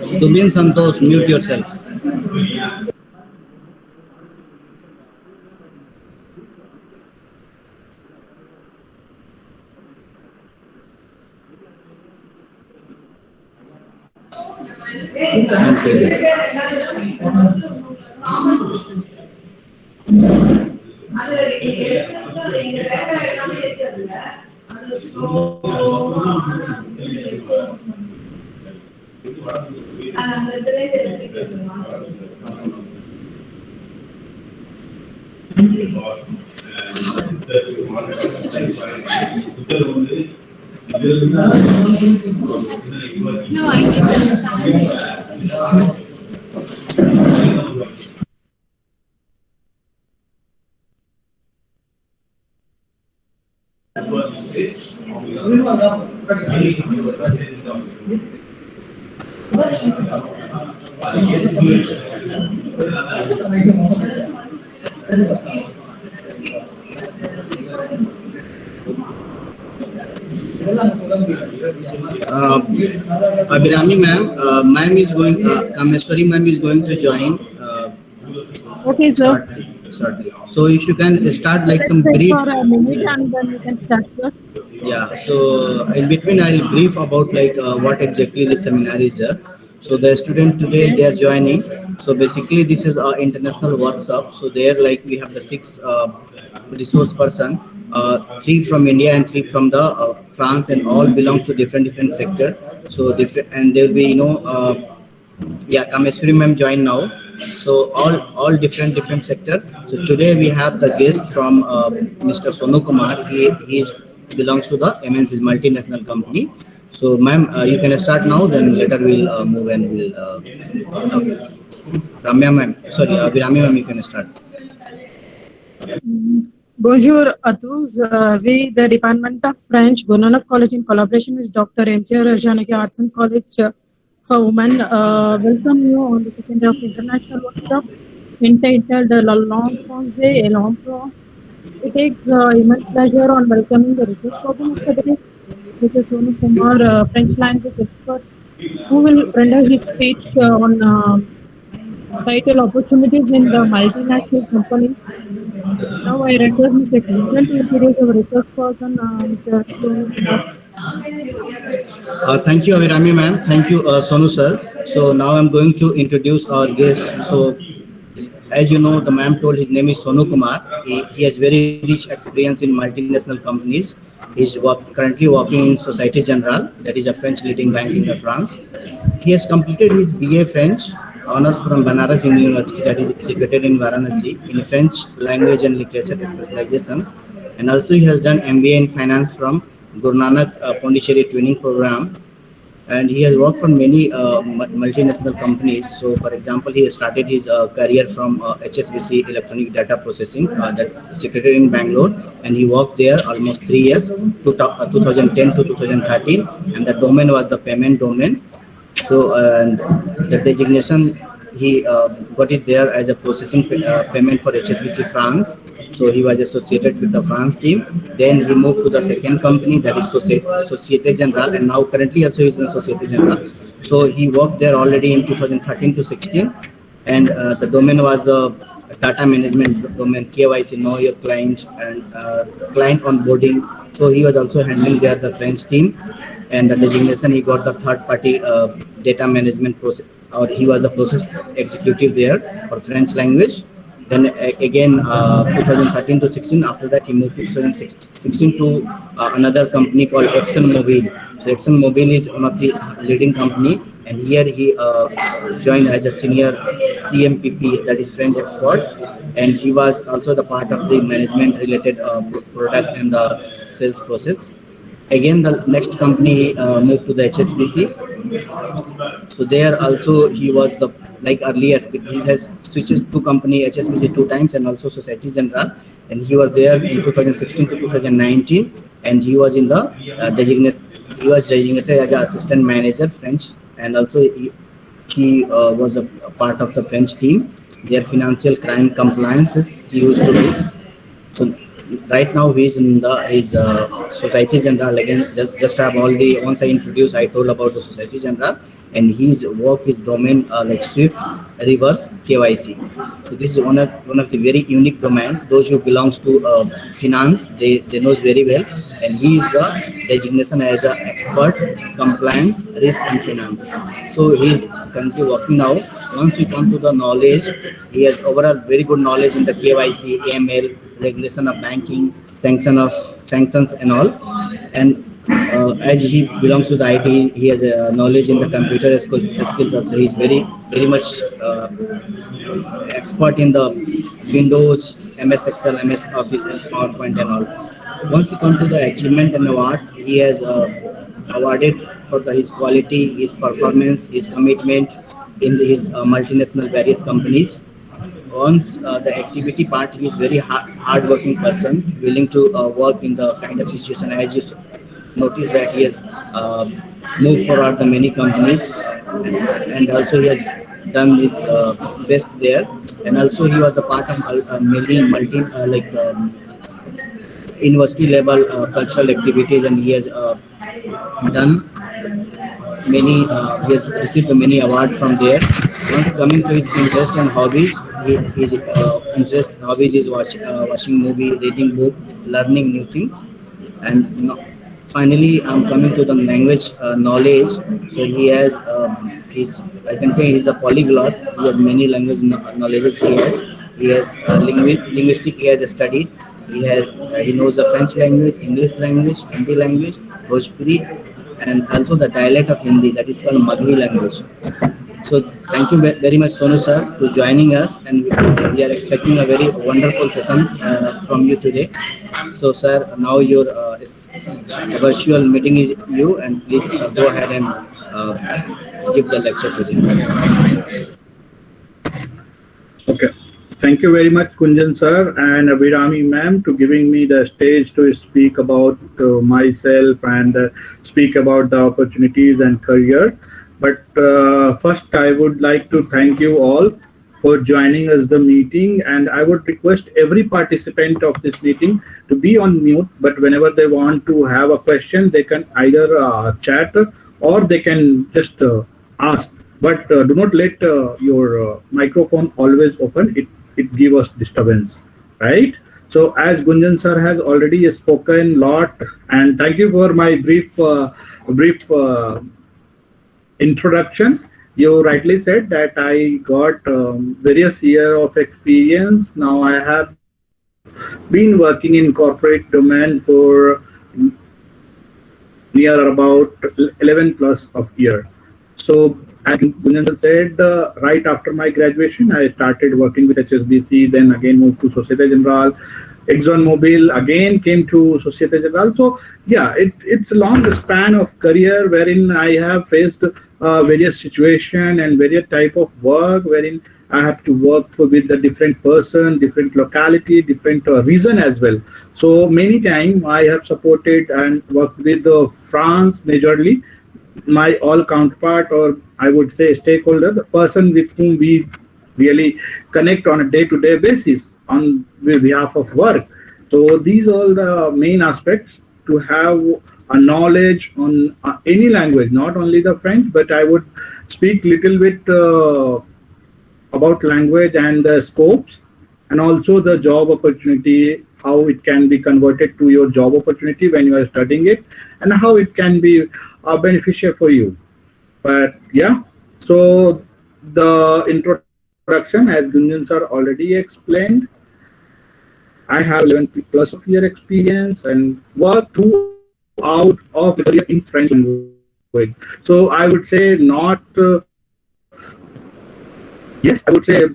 Subin Santosh, mute yourself. Abhirami ma'am, ma'am is going, Kameshwari ma'am is going to join. Okay, sir. Certainly. So if you can start like some Let's wait brief. for a minute and then we can start, sir. Yeah. So in between, I'll brief about like what exactly the seminar is there. So the student today they are joining. So basically, this is our international workshop. So there, like we have the six resource person, three from India and three from the France, and all belong to different sector. So different, and there will be yeah, Kameshwari ma'am join now. So all different sector. So today we have the guest from Mr. Sonu Kumar. He is belongs to the MNC's multinational company. So ma'am, you can start now. Then later we'll move and we'll Ramya ma'am. Sorry, Virami ma'am, you can start. Bonjour à tous. We, the Department of French, Guru Nanak College, in collaboration with Dr. M.J. Janaki Arts and College for Women, welcome you on the second day of international workshop entitled La Langue Française et l'Emploi. It takes immense pleasure on welcoming the resource person of the day, Mr. Sonu Kumar, French language expert, who will render his speech on title Opportunities in the Multinational Companies. Now I request Mr. Clinton to introduce our resource person, Mr. Sonu Kumar. Thank you, Avirami ma'am. Thank you, Sonu sir. So now I'm going to introduce our guest. So as you know, the ma'am told his name is Sonu Kumar. He has very rich experience in multinational companies. Currently working in Societe Generale, that is a French leading bank in the France. He has completed his BA French honors from Banaras University, that is situated in Varanasi, in French language and literature specializations. And also he has done MBA in finance from Guru Nanak Pondicherry training program, and he has worked for many multinational companies. So, for example, he started his career from HSBC Electronic Data Processing, that's situated in Bangalore, and he worked there almost 3 years, 2010 to 2013, and the domain was the payment domain. So, and the designation he got it there as a processing payment for HSBC France. So he was associated with the France team. Then he moved to the second company, that is Societe Generale, and now currently also he is in Societe Generale. So he worked there already in 2013 to 16, and the domain was data management domain, KYC, know your client, and client onboarding. So he was also handling there the French team, and the designation he got the third party data management process, or he was the process executive there for French language. Then again 2013 to 16, after that he moved to 2016 to another company called ExxonMobil. So ExxonMobil is one of the leading company, and here he joined as a senior CMPP, that is French expert, and he was also the part of the management related product and the sales process. Again, the next company moved to the HSBC. So there also he was the, like earlier, he has switched to company HSBC 2 times and also Society General, and he was there in 2016 to 2019, and he was in the he was designated as an assistant manager French, and also he was a part of the French team. Their financial crime compliances he used to do. So right now he's in the his society general again. Just I've already once I introduced, I told about the society general, and his work is domain like Swift reverse KYC. So this is one of the very unique domain. Those who belongs to finance, they knows very well, and he is a designation as a expert compliance risk and finance. So he is currently working now. Once we come to the knowledge, he has overall very good knowledge in the KYC, AML, regulation of banking, sanctions and all. And as he belongs to the IT, he has a knowledge in the computer skills also. He's very much expert in the Windows, MS Excel, MS Office, and PowerPoint and all. Once you come to the achievement and awards, he has awarded for his quality, his performance, his commitment in his multinational various companies. Once the activity part, he is very hard working person, willing to work in the kind of situation. As you notice that he has moved forward the many companies, and also he has done his best there. And also he was a part of many multi university level cultural activities, and he has done many he has received many awards from there. Once coming to his interest and hobbies, his interest and hobbies is watching movie, reading book, learning new things. And finally I'm coming to the language knowledge. So he has his, I can say he's a polyglot. He has many language knowledge. He has linguistic he has studied. He knows the French language, English language, Hindi language, Bhojpuri, and also the dialect of Hindi, that is called Maghi language. So thank you very much, Sonu sir, to joining us, and we are expecting a very wonderful session from you today. So sir, now your virtual meeting is you, and please go ahead and give the lecture today. Okay. Thank you very much, Kunjan sir and Abhirami ma'am, to giving me the stage to speak about myself and speak about the opportunities and career. But first, I would like to thank you all for joining us the meeting, and I would request every participant of this meeting to be on mute. But whenever they want to have a question, they can either chat or they can just ask. But do not let your microphone always open. It gives us disturbance, right? So as Gunjan sir has already spoken lot, and thank you for my brief introduction. You rightly said that I got various years of experience. Now I have been working in corporate domain for near about 11 plus of year. So as Gunjan said, right after my graduation, I started working with HSBC, then again moved to Societe Generale, ExxonMobil, again came to Societe Generale. So yeah, it's a long span of career wherein I have faced various situation and various type of work wherein I have to work with the different person, different locality, different region as well. So many times I have supported and worked with France majorly, my all counterpart, or I would say stakeholder, the person with whom we really connect on a day-to-day basis on behalf of work. So these are the main aspects to have a knowledge on any language, not only the French, but I would speak little bit about language and the scopes, and also the job opportunity, how it can be converted to your job opportunity when you are studying it, and how it can be beneficial for you. But yeah, so the introduction, as Gunjan sir already explained, I have 11 plus of year experience and work throughout of the career in French language. So I would say not, yes, I would say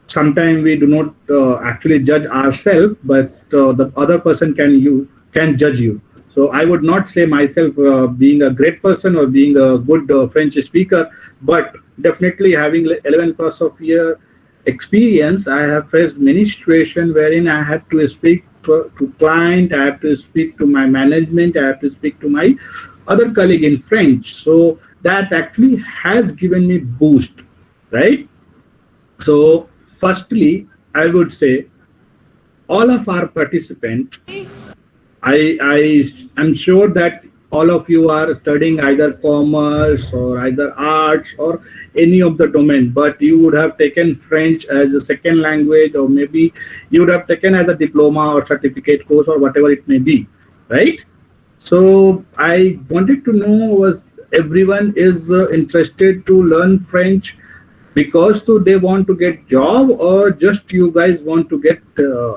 sometimes we do not actually judge ourselves, but the other person can judge you. So I would not say myself being a great person or being a good French speaker, but definitely having 11 plus of year experience, I have faced many situations wherein I had to speak to client, I have to speak to my management, I have to speak to my other colleague in French. So that actually has given me boost, right? So firstly, I would say all of our participants, I am sure that all of you are studying either commerce or either arts or any of the domain, but you would have taken French as a second language, or maybe you would have taken as a diploma or certificate course or whatever it may be, right? So I wanted to know, was everyone is interested to learn French because they want to get job, or just you guys want to get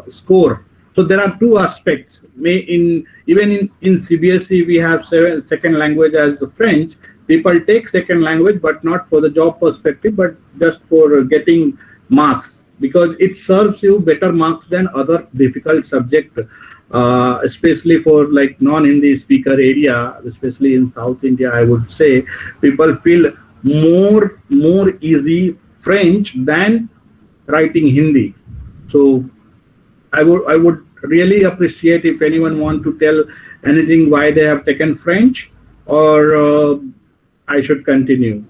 score? So there are two aspects. Even in CBSE we have second language as French. People take second language, but not for the job perspective, but just for getting marks, because it serves you better marks than other difficult subject, especially for like non-Hindi speaker area, especially in South India. I would say people feel more easy French than writing Hindi. So I would really appreciate if anyone want to tell anything why they have taken French, or I should continue.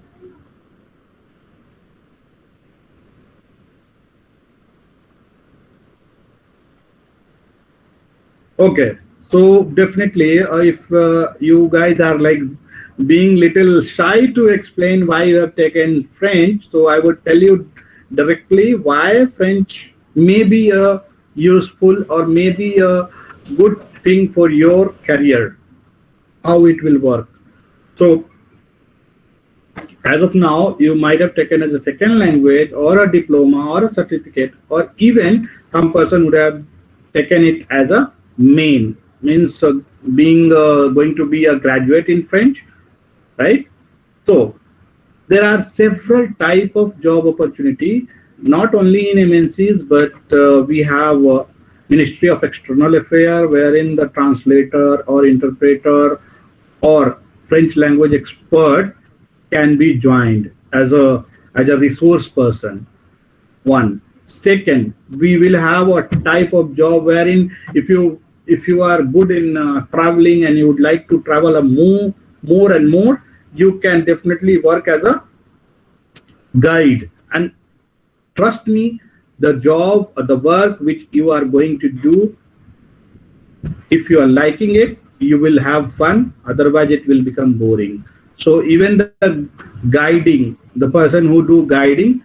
Okay, so definitely if you guys are like being little shy to explain why you have taken French, so I would tell you directly why French may be a useful or maybe a good thing for your career, how it will work. So as of now, you might have taken as a second language or a diploma or a certificate, or even some person would have taken it as a main, means being going to be a graduate in French, right? So there are several type of job opportunity, not only in MNCs, but we have Ministry of External Affairs, wherein the translator or interpreter or French language expert can be joined as a resource person. One. Second, we will have a type of job wherein if you are good in traveling and you would like to travel more and more, you can definitely work as a guide. And trust me, the job or the work which you are going to do, if you are liking it, you will have fun. Otherwise, it will become boring. So even the guiding, the person who do guiding,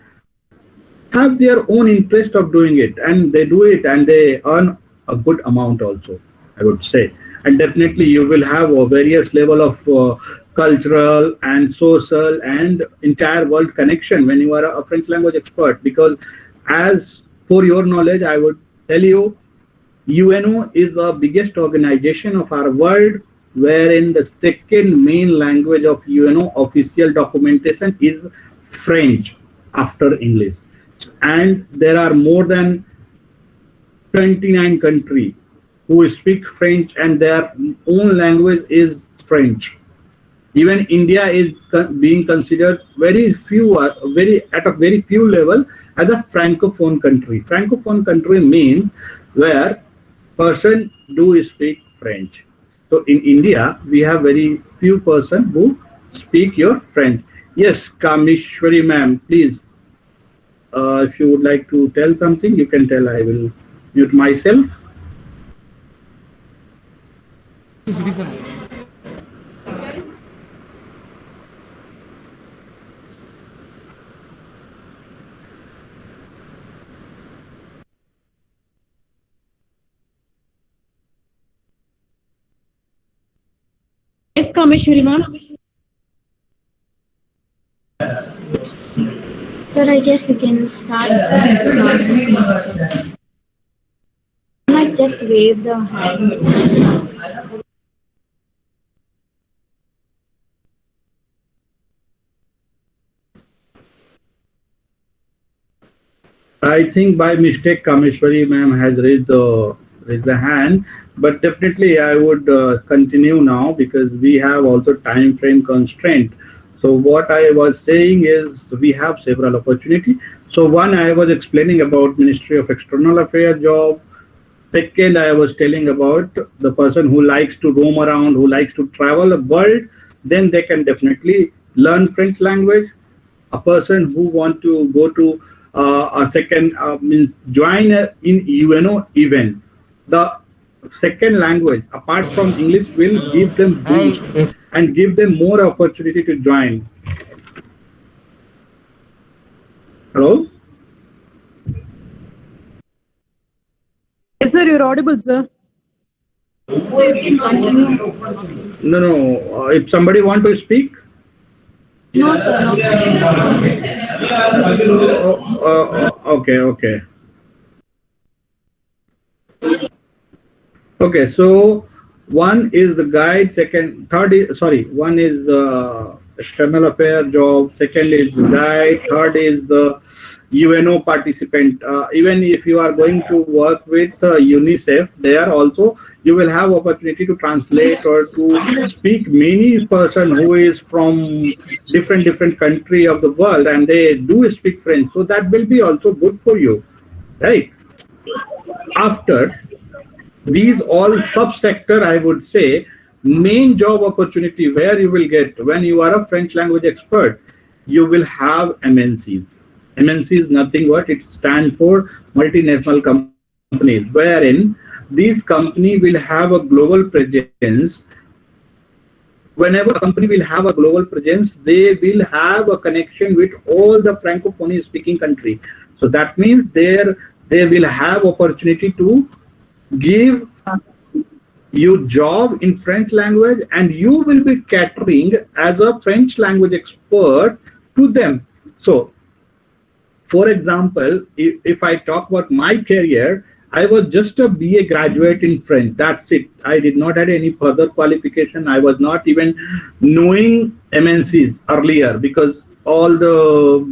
have their own interest of doing it, and they do it and they earn a good amount also, I would say. And definitely you will have a various level of cultural and social and entire world connection when you are a French language expert. Because as for your knowledge, I would tell you, UNO is the biggest organization of our world, wherein the second main language of UNO official documentation is French after English. And there are more than 29 countries who speak French and their own language is French. Even India is being considered very few level as a francophone country. Francophone country means where person do speak French. So in India, we have very few person who speak your French. Yes, Kameshwari ma'am, please. If you would like to tell something, you can tell. I will mute myself. Yes, Kameshwari ma'am. Sir, I guess you can start. I must just wave the hand. I think by mistake Kameshwari ma'am has raised the hand, but definitely I would continue now because we have also time frame constraint. So what I was saying is we have several opportunity. So one, I was explaining about Ministry of External Affairs job. Second, I was telling about the person who likes to roam around, who likes to travel the world, then they can definitely learn French language. A person who want to go to a second means join in UNO event. The second language apart from English will give them boost and give them more opportunity to join. Hello? Yes, sir, you're audible, sir. So you can continue. No. If somebody want to speak, No, sir, no, sir. okay. Okay, so one is the guide, third is, one is external affair job, second is the guide, third is the UNO participant. Even if you are going to work with UNICEF, there also you will have opportunity to translate or to speak many person who is from different country of the world and they do speak French. So that will be also good for you, right? After these all subsector, I would say, main job opportunity where you will get when you are a French language expert, you will have MNCs. MNC is nothing but it stands for multinational companies, wherein these companies will have a global presence. Whenever a company will have a global presence, they will have a connection with all the Francophone speaking country. So that means they will have opportunity to give you job in French language and you will be catering as a French language expert to them. So, for example, if I talk about my career, I was just a BA graduate in French. That's it. I did not have any further qualification. I was not even knowing MNCs earlier because all the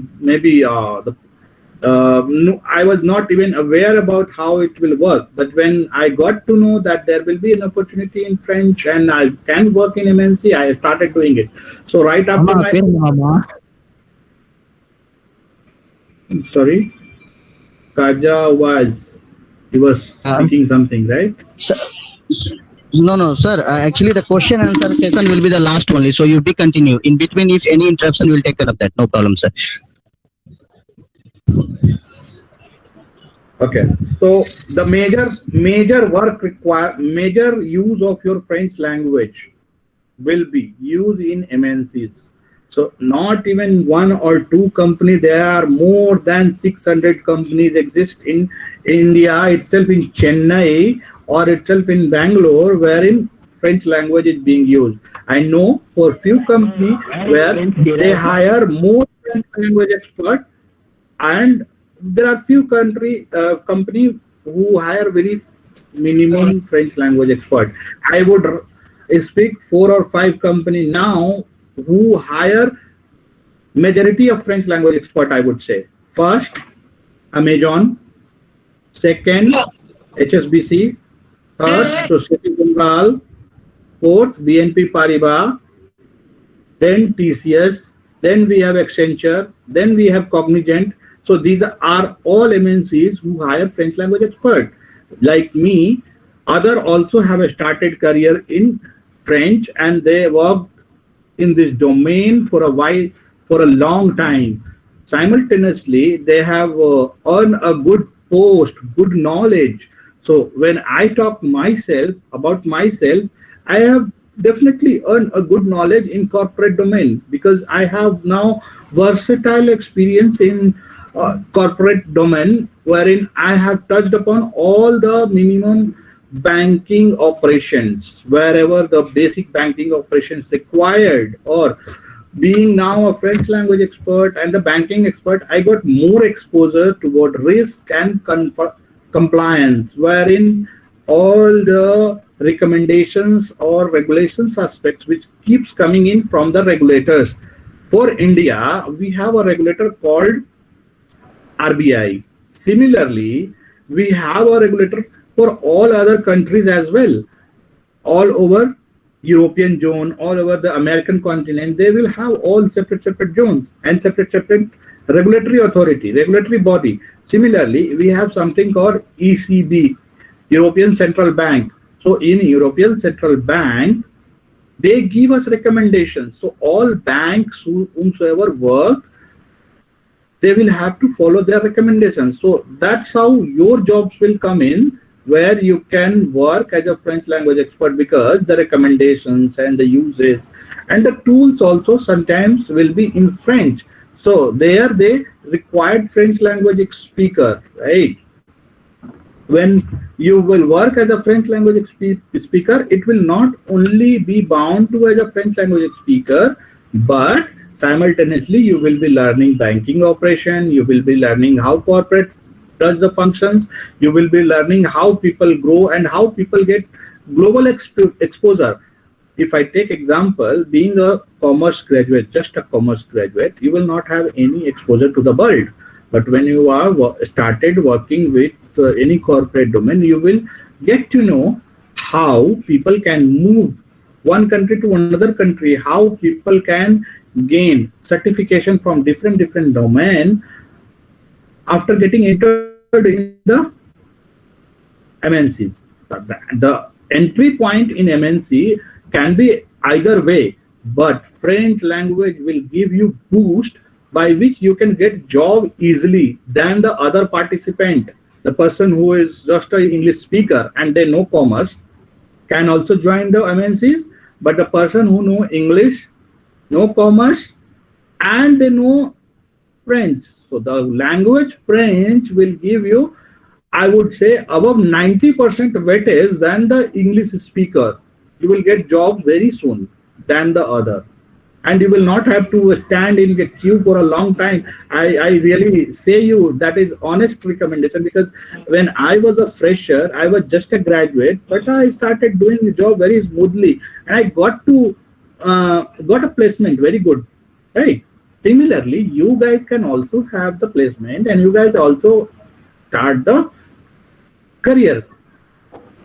no, I was not even aware about how it will work. But when I got to know that there will be an opportunity in French and I can work in MNC, I started doing it. So right after sorry, Kaja he was speaking something, right? No, sir. Actually, the question and answer session will be the last only. So you be continue. In between, if any interruption, we'll take care of that. No problem, sir. Okay, so the major use of your French language will be used in MNCs. So not even one or two companies, there are more than 600 companies exist in India itself, in Chennai or itself in Bangalore, wherein French language is being used. I know for few companies where they hire more French language expert, and there are few companies who hire very minimum French language expert. I would speak 4 or 5 companies now who hire majority of French language expert, I would say. First, Amazon. Second, HSBC. Third, Societe Generale. Fourth, BNP Paribas. Then TCS. Then we have Accenture. Then we have Cognizant. So these are all MNCs who hire French language expert. Like me, other also have a started career in French and they worked in this domain for a while, for a long time. Simultaneously, they have earned a good post, good knowledge. So when I talk about myself, I have definitely earned a good knowledge in corporate domain because I have now versatile experience in corporate domain, wherein I have touched upon all the minimum banking operations, wherever the basic banking operations required, or being now a French language expert and the banking expert, I got more exposure toward risk and compliance, wherein all the recommendations or regulations aspects which keeps coming in from the regulators. For India, we have a regulator called RBI. Similarly, we have a regulator for all other countries as well. All over European zone, all over the American continent, they will have all separate zones and separate regulatory authority, regulatory body. Similarly, we have something called ECB, European Central Bank. So in European Central Bank, they give us recommendations. So all banks whomsoever work they will have to follow their recommendations. So that's how your jobs will come in, where you can work as a French language expert, because the recommendations and the usage and the tools also sometimes will be in French. So there they required French language speaker, right? When you will work as a French language speaker, it will not only be bound to as a French language speaker, but simultaneously you will be learning banking operation, you will be learning how corporate does the functions, you will be learning how people grow and how people get global exposure. If I take example, being a commerce graduate, just a commerce graduate, you will not have any exposure to the world. But when you are started working with any corporate domain, you will get to know how people can move one country to another country, how people can gain certification from different domain after getting entered in the MNCs. The entry point in MNC can be either way, but French language will give you boost by which you can get job easily than the other participant. The person who is just an English speaker and they know commerce can also join the MNCs, but the person who know English, know commerce, and they know French. So the language French will give you, I would say, above 90% weightage than the English speaker. You will get jobs very soon than the other. And you will not have to stand in the queue for a long time. I really say you, that is honest recommendation, because when I was a fresher, I was just a graduate, but I started doing the job very smoothly. And I got a placement very good, right? Similarly, you guys can also have the placement and you guys also start the career.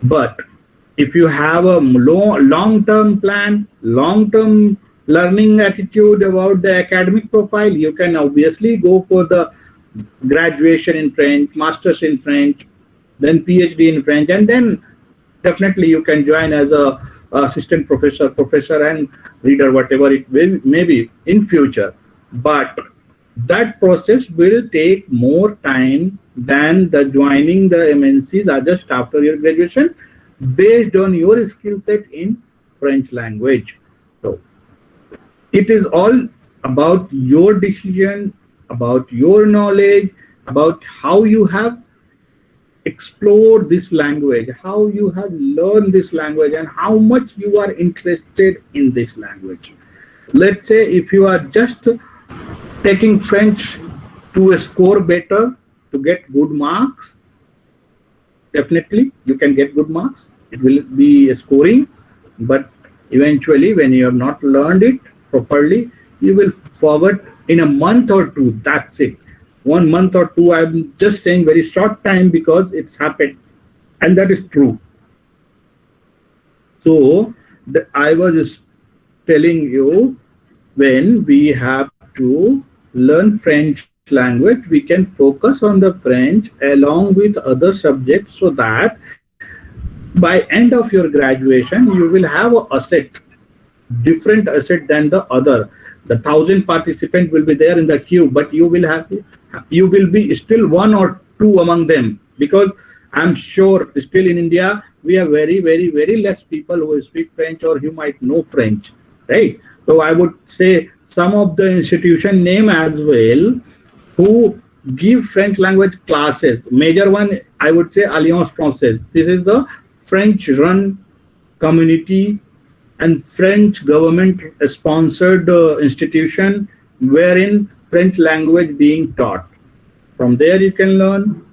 But if you have a long-term plan, long-term learning attitude about the academic profile, you can obviously go for the graduation in French, master's in French, then PhD in French, and then definitely you can join as a assistant professor and reader, whatever it may be in future. But that process will take more time than the joining the MNCs just after your graduation, based on your skill set in French language. So it is all about your decision, about your knowledge, about how you have explored this language, how you have learned this language, and how much you are interested in this language. Let's say if you are just taking French to score better, to get good marks, definitely you can get good marks. It will be scoring, but eventually when you have not learned it properly, you will forget in a month or two. That's it. 1 month or two. I'm just saying very short time because it's happened, and that is true. So I was just telling you, when we have to learn French language, we can focus on the French along with other subjects, so that by end of your graduation you will have an asset, different asset than the other. The 1,000 participants will be there in the queue, but you will be still one or two among them, because I'm sure still in India we have very less people who speak French or who might know French, right? So I would say some of the institution name as well who give French language classes. Major one, I would say Alliance Française. This is the French run community and French government sponsored institution wherein French language being taught. From there you can learn.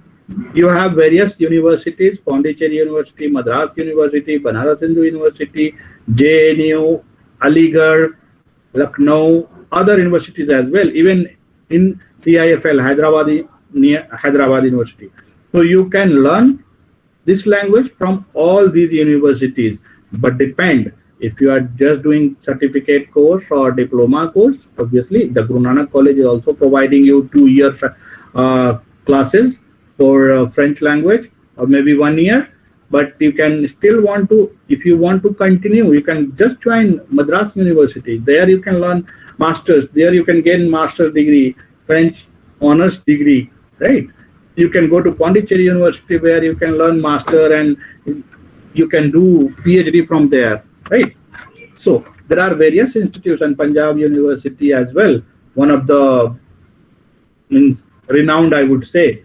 You have various universities: Pondicherry University, Madras University, Banaras Hindu University, JNU, Aligarh, Lucknow, other universities as well, even in CIFL, Hyderabad University. So you can learn this language from all these universities, but depend. If you are just doing certificate course or diploma course, obviously the Guru Nanak College is also providing you 2 years classes for French language, or maybe 1 year. But you can still want to, if you want to continue, you can just join Madras University. There you can learn masters. There you can gain master's degree, French honors degree, right? You can go to Pondicherry University where you can learn master and you can do PhD from there, right? So there are various institutions, Punjab University as well, one of the renowned, I would say.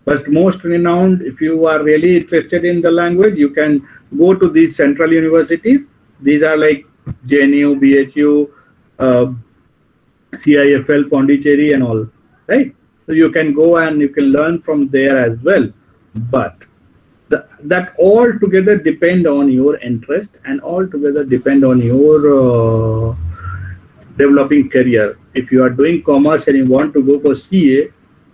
But most renowned, if you are really interested in the language, you can go to these central universities. These are like JNU, BHU, CIFL, Pondicherry and all, right? So you can go and you can learn from there as well. But that all together depend on your interest and all together depend on your developing career. If you are doing commerce and you want to go for CA,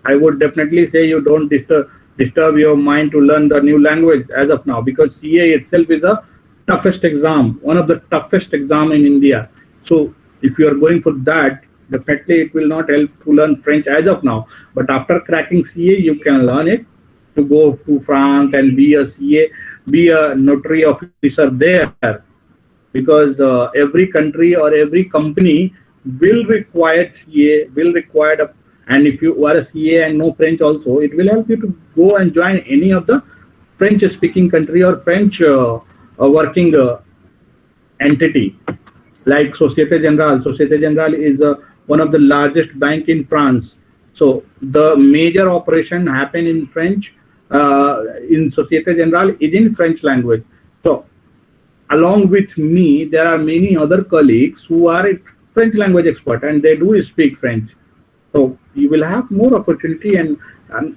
I would definitely say you don't disturb your mind to learn the new language as of now, because CA itself is the toughest exam, one of the toughest exam in India. So if you are going for that, definitely it will not help to learn French as of now. But after cracking CA, you can learn it to go to France and be a CA, be a notary officer there, because every country or every company will require CA, will require and if you are a CA and know French also, it will help you to go and join any of the French-speaking country or French working entity, like Société Générale. Société Générale is one of the largest bank in France. So the major operation happen in French, in Société Générale is in French language. So along with me, there are many other colleagues who are French language expert and they do speak French. So you will have more opportunity, and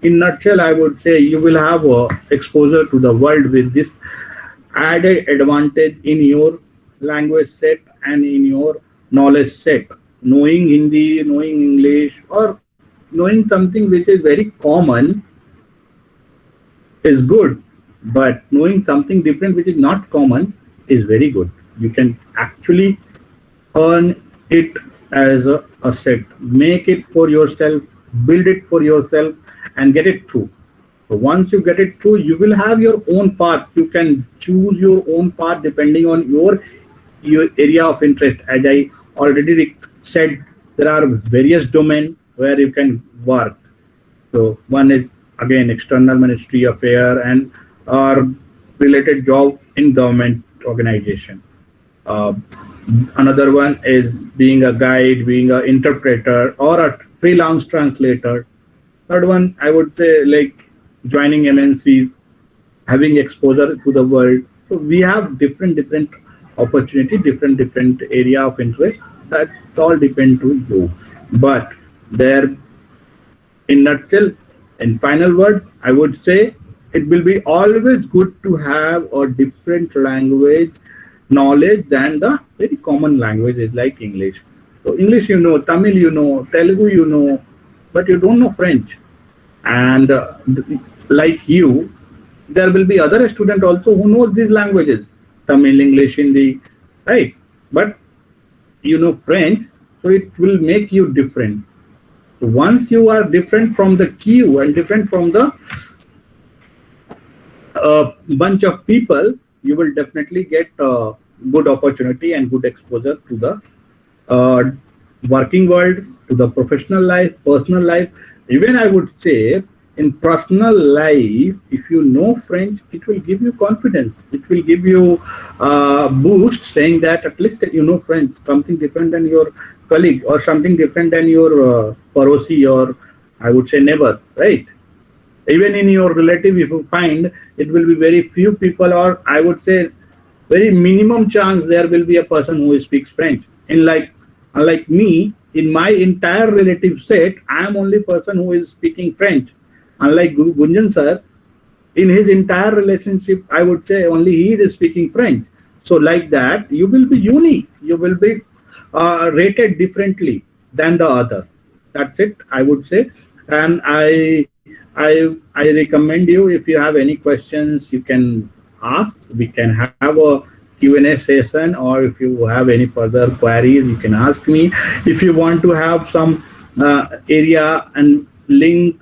in nutshell, I would say you will have exposure to the world with this added advantage in your language set and in your knowledge set. Knowing Hindi, knowing English, or knowing something which is very common is good, but knowing something different which is not common is very good. You can actually earn it as a asset, make it for yourself, build it for yourself, and get it through. So once you get it through, you will have your own path. You can choose your own path depending on your area of interest. As I already said, there are various domains where you can work. So one is again external ministry affair and related job in government organization. Another one is being a guide, being an interpreter or a freelance translator. Third one, I would say like joining MNCs, having exposure to the world. So we have different opportunity, different area of interest. That all depend to you. But there, in nutshell, in final word, I would say it will be always good to have a different language knowledge than the very common languages like English. So English you know, Tamil you know, Telugu you know, but you don't know French. And like you, there will be other student also who knows these languages, Tamil, English, Hindi, right? But you know French, so it will make you different. So once you are different from the queue and different from the bunch of people, you will definitely get good opportunity and good exposure to the working world, to the professional life, personal life. Even I would say in personal life, if you know French, it will give you confidence. It will give you boost, saying that at least you know French, something different than your colleague or something different than your parosi or I would say neighbor, right? Even in your relative, if you find, it will be very few people, or I would say very minimum chance there will be a person who speaks French. Unlike me, in my entire relative set, I am only person who is speaking French. Unlike Guru Gunjan sir, in his entire relationship, I would say only he is speaking French. So like that, you will be unique. You will be rated differently than the other. That's it, I would say. And I recommend you, if you have any questions, you can ask. We can have a Q&A session, or if you have any further queries, you can ask me. If you want to have some area and link,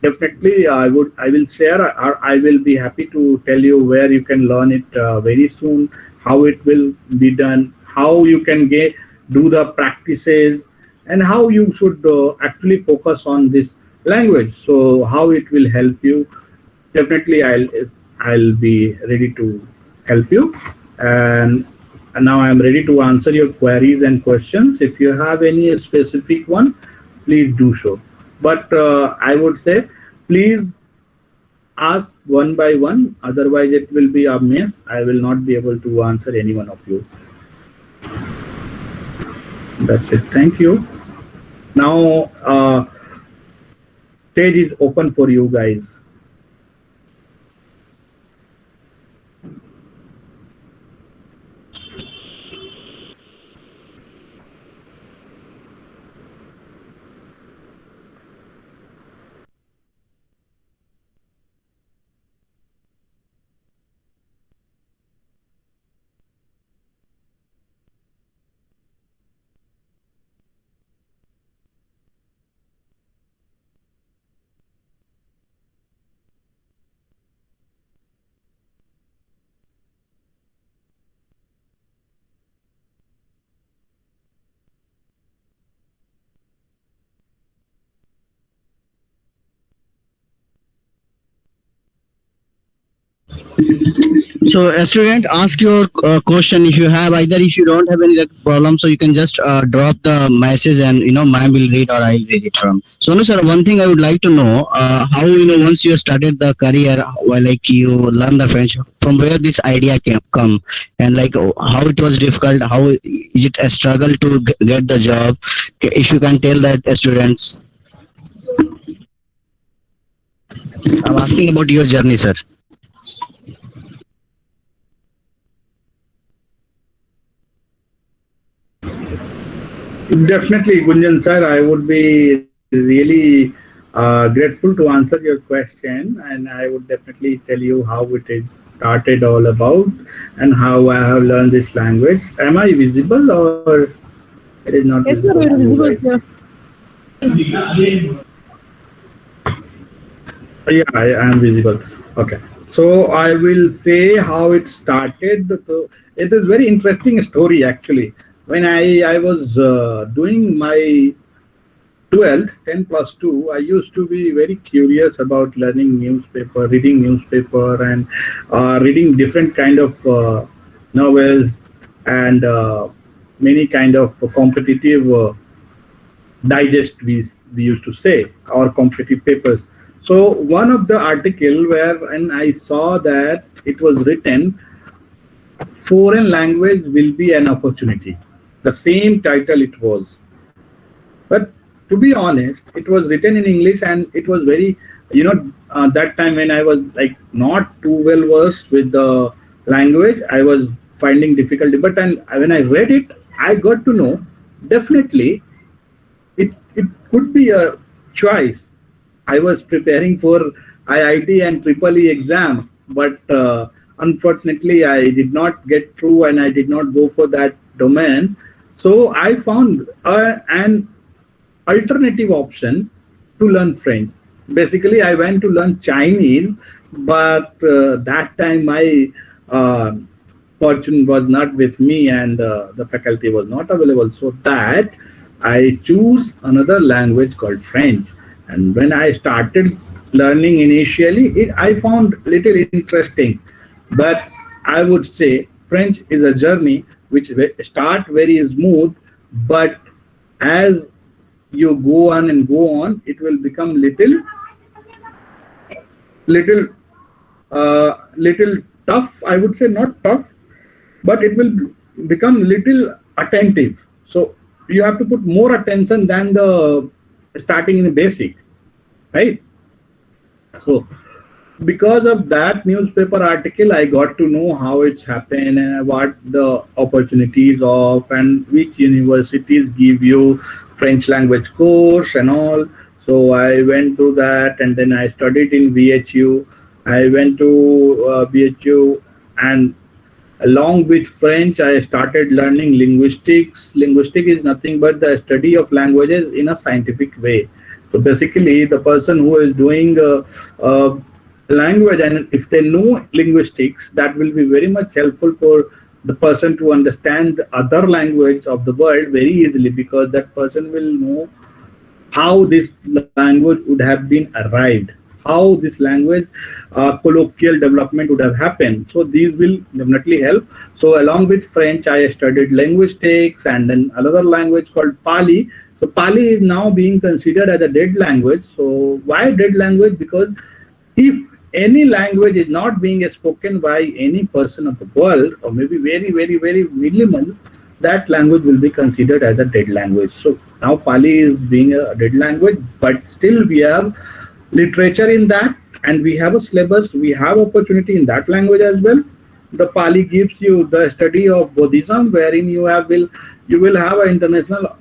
definitely I will share, or I will be happy to tell you where you can learn it very soon, how it will be done, how you can do the practices, and how you should actually focus on this language. So how it will help you. Definitely, I'll be ready to help you. And now I'm ready to answer your queries and questions. If you have any specific one, please do so. But I would say, please ask one by one. Otherwise, it will be a mess. I will not be able to answer any one of you. That's it. Thank you. Now, stage is open for you guys. So, a student, ask your question if you have. Either if you don't have any problem, so you can just drop the message, and ma'am will read or I'll read it from. So, no, sir. One thing I would like to know, how once you started the career, like you learn the French, from where this idea come, and like how it was difficult, how is it a struggle to get the job? If you can tell that students, I'm asking about your journey, sir. Definitely, Gunjan sir, I would be really grateful to answer your question, and I would definitely tell you how it is started all about and how I have learned this language. Am I visible or it is not Yes, sir, visible? we are to you visible, guys? sir. Yeah, I am visible. Okay. So I will say how it started. So it is very interesting story actually. When I was doing my 12th, 10 plus 2, I used to be very curious about learning newspaper, reading newspaper, and reading different kind of novels and many kind of competitive digest, we used to say, or competitive papers. So one of the article where and I saw that it was written, foreign language will be an opportunity. The same title it was. But to be honest, it was written in English and it was very, that time when I was like not too well versed with the language, I was finding difficulty. But when I read it, I got to know definitely it could be a choice. I was preparing for IIT and Triple E exam, but unfortunately I did not get through and I did not go for that domain. So I found an alternative option to learn French. Basically, I went to learn Chinese, but that time my fortune was not with me and the faculty was not available. So that I choose another language called French. And when I started learning initially, I found little interesting. But I would say French is a journey which start very smooth, but as you go on and go on, it will become little tough. I would say not tough, but it will become little attentive. So you have to put more attention than the starting in the basic, right? So because of that newspaper article, I got to know how it's happened and what the opportunities of and which universities give you French language course and all. So I went through that and then I studied in VHU. I went to VHU, and along with French, I started learning linguistics. Linguistics is nothing but the study of languages in a scientific way. So basically, the person who is doing language, and if they know linguistics, that will be very much helpful for the person to understand the other language of the world very easily, because that person will know how this language would have been arrived, how this language colloquial development would have happened. So these will definitely help. So along with French, I studied linguistics and then another language called Pali. So Pali is now being considered as a dead language. So why dead language? Because if any language is not being spoken by any person of the world, or maybe very, very, very minimal, that language will be considered as a dead language. So now Pali is being a dead language, but still we have literature in that, and we have a syllabus, we have opportunity in that language as well. The Pali gives you the study of Buddhism, wherein you will have an international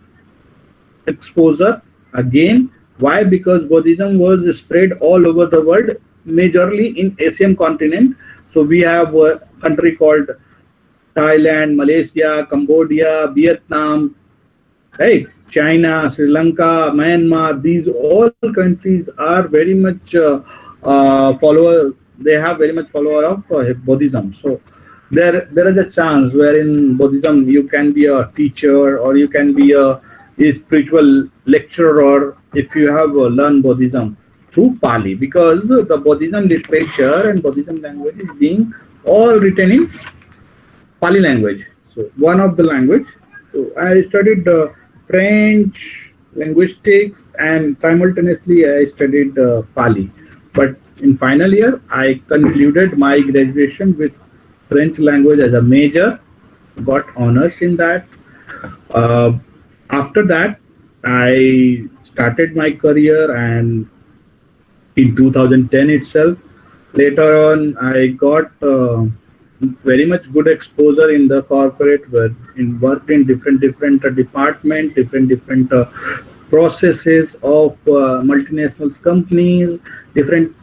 exposure again. Why? Because Buddhism was spread all over the world, majorly in Asian continent. So we have a country called Thailand, Malaysia, Cambodia, Vietnam, right? China, Sri Lanka, Myanmar. These all countries are very much follower. They have very much follower of Buddhism. So there is a chance wherein Buddhism you can be a teacher, or you can be a spiritual lecturer if you have learned Buddhism through Pali, because the Buddhism literature and Buddhism language is being all written in Pali language. So one of the language. So I studied French, linguistics, and simultaneously I studied Pali. But in final year, I concluded my graduation with French language as a major, got honors in that. After that, I started my career, and in 2010 itself, later on, I got very much good exposure in the corporate world, worked in different departments, different processes of multinational companies.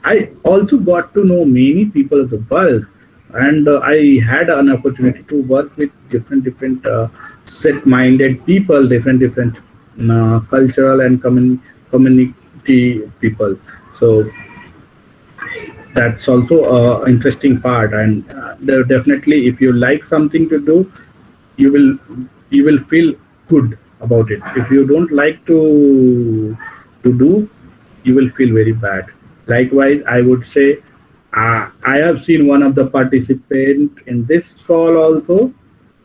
I also got to know many people of the world, and I had an opportunity to work with different set-minded people, different cultural and community people. So that's also an interesting part, and definitely if you like something to do, you will feel good about it. If you don't like to do, you will feel very bad. Likewise, I would say I have seen one of the participants in this call also.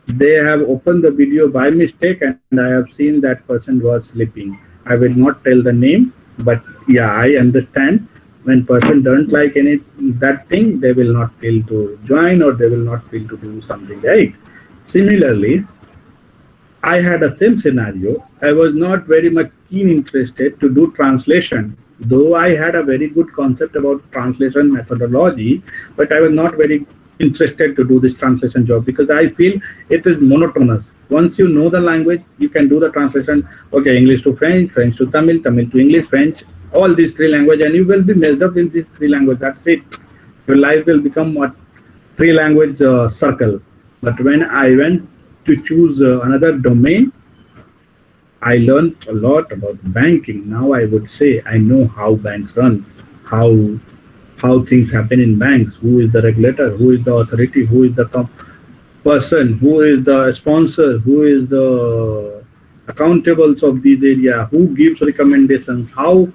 They have opened the video by mistake, and I have seen that person was sleeping. I will not tell the name, but yeah, I understand. When person don't like that thing, they will not feel to join, or they will not feel to do something, right? Similarly, I had a same scenario. I was not very much keen interested to do translation, though I had a very good concept about translation methodology, but I was not very interested to do this translation job, because I feel it is monotonous. Once you know the language, you can do the translation. Okay, English to French, French to Tamil, Tamil to English, French, all these three languages, and you will be messed up in these three languages. That's it. Your life will become a three language circle. But when I went to choose another domain, I learned a lot about banking. Now I would say I know how banks run, how things happen in banks, who is the regulator, who is the authority, who is the person, who is the sponsor, who is the accountables of this area, who gives recommendations, how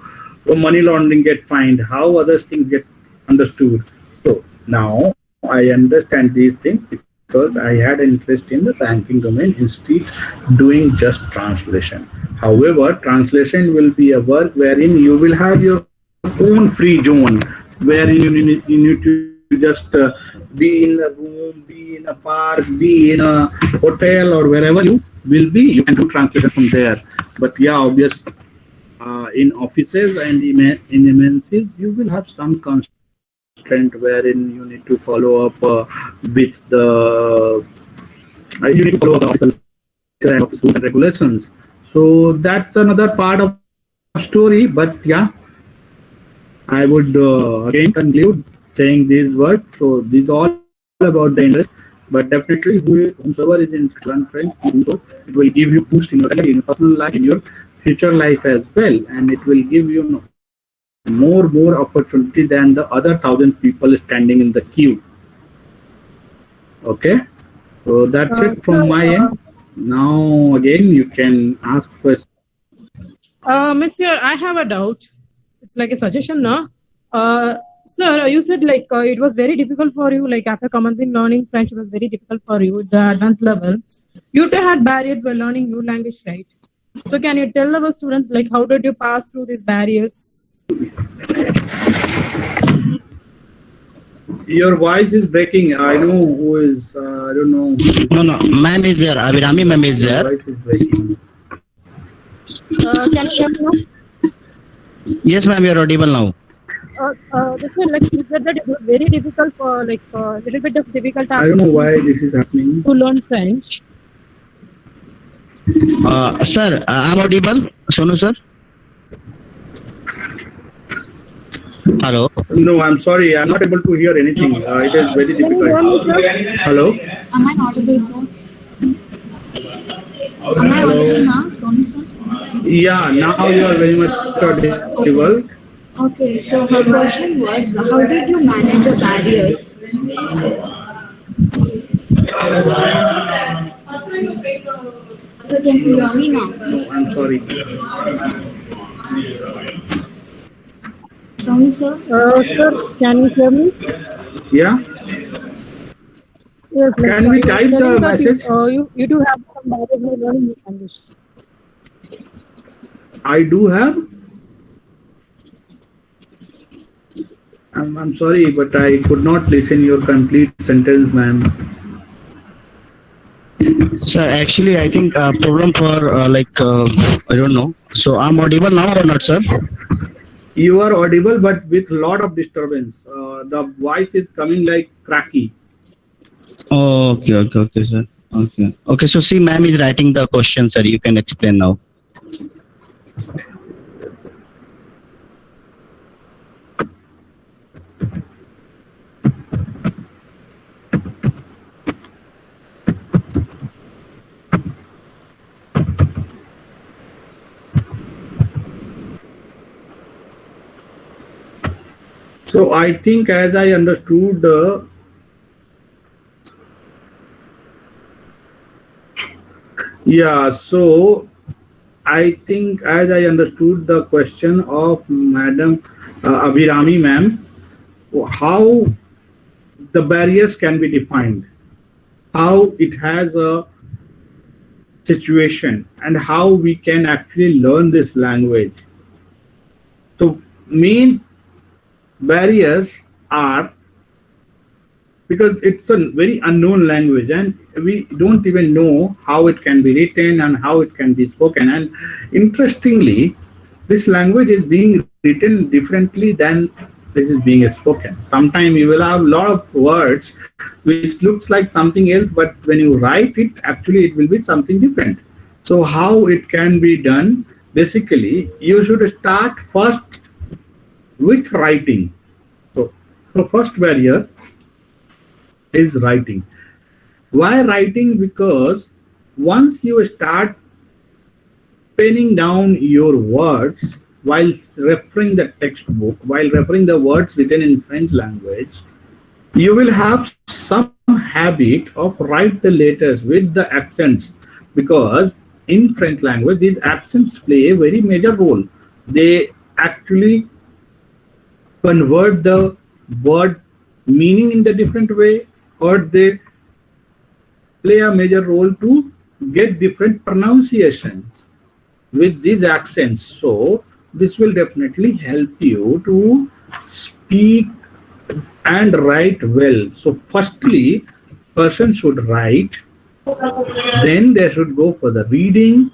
money laundering get fined, how other things get understood. So now I understand these things because I had an interest in the banking domain instead doing just translation. However, translation will be a work wherein you will have your own free zone, wherein you need to just be in a room, be in a park, be in a hotel, or wherever you will be, you can do translation from there. But yeah, obviously, in offices and in MNCs, you will have some constraint wherein you need to follow up with the rules and regulations. So that's another part of story. But yeah, I would again conclude saying these words. So these are all about the interest. But definitely, whosoever is in French, it will give you boost in your life, in your personal life, in your future life as well, and it will give you more opportunity than the other 1,000 people standing in the queue. Okay, So that's it from Sir, my end. Now again you can ask questions. Monsieur, I have a doubt. It's like a suggestion, no? Sir, you said like it was very difficult for you, like after commencing learning French, it was very difficult for you at the advanced level. You too had barriers while learning new language, right? So can you tell our students like how did you pass through these barriers? Your voice is breaking. I know who is. I don't know. No, no, ma'am is there. Abhirami ma'am is Your there. voice is breaking. Can you hear me now? Yes, ma'am, you're audible now. This is like you said that it was very difficult for like a little bit of difficult I don't know why this is happening. to learn French. Sir, I'm audible. Sonu sir. Hello. No, I'm sorry. I'm not able to hear anything. It is very difficult. Hello. Am I audible, sir? Am I audible now, Sonu sir? Yeah, now you are very much audible. Okay, so her question was, how did you manage the barriers? So can you hear me now? No, I'm sorry. Sonu sir? Sir, can you hear me? Yeah. Yes, like, Can we you were type the telling that message? you do have some barriers while learning new language. I do have. I'm sorry, but I could not listen your complete sentence, ma'am. Sir, actually, I think problem for I don't know. So I'm audible now or not, sir? You are audible, but with lot of disturbance. The voice is coming like cracky. Okay, okay, okay, sir. Okay, okay. So see, ma'am is writing the question, sir. You can explain now. So I think, as I understood, yeah. So I think, as I understood the question of Madam Abhirami, ma'am, how the barriers can be defined, how it has a situation, and how we can actually learn this language. So main barriers are because it's a very unknown language and we don't even know how it can be written and how it can be spoken. And interestingly, this language is being written differently than this is being spoken. Sometimes you will have a lot of words which looks like something else, but when you write it, actually it will be something different. So how it can be done? Basically, you should start first with writing. So the first barrier is writing. Why writing? Because once you start penning down your words while referring the textbook, while referring the words written in French language, you will have some habit of write the letters with the accents, because in French language these accents play a very major role. They actually convert the word meaning in the different way, or they play a major role to get different pronunciations with these accents. So this will definitely help you to speak and write well. So firstly, person should write, then they should go for the reading,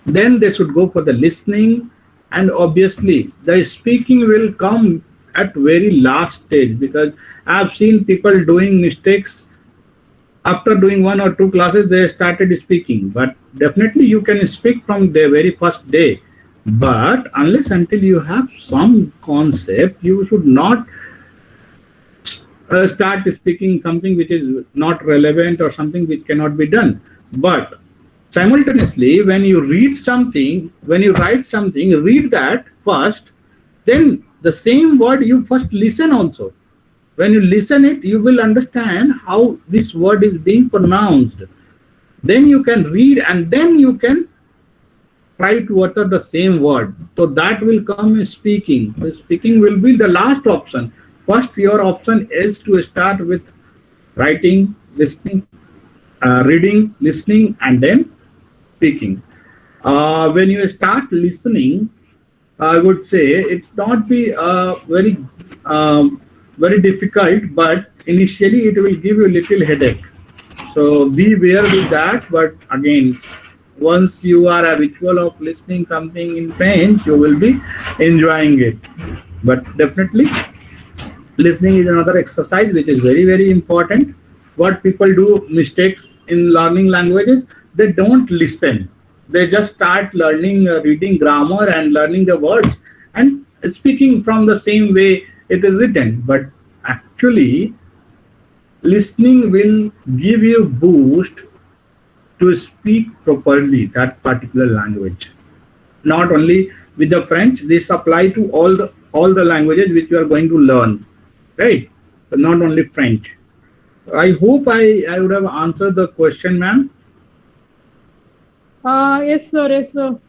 then they should go for the listening, and obviously the speaking will come at very last stage, because I have seen people doing mistakes. After doing one or two classes, they started speaking, but definitely you can speak from the very first day. But unless until you have some concept, you should not start speaking something which is not relevant or something which cannot be done. But simultaneously, when you read something, when you write something, read that first, then the same word you first listen also. When you listen it, you will understand how this word is being pronounced. Then you can read and then you can try to utter the same word. So that will come in speaking. So speaking will be the last option. First, your option is to start with writing, listening, reading, listening, and then speaking. When you start listening, I would say it not be very difficult, but initially it will give you a little headache. So be aware with that. But again, once you are habitual of listening something in French, you will be enjoying it. But definitely, listening is another exercise which is very, very important. What people do mistakes in learning languages, they don't listen. They just start learning, reading grammar and learning the words and speaking from the same way it is written. But actually, listening will give you boost to speak properly that particular language. Not only with the French, this apply to all the languages which you are going to learn, right? But not only French. I hope I would have answered the question, ma'am. Yes, sir. Yes, sir.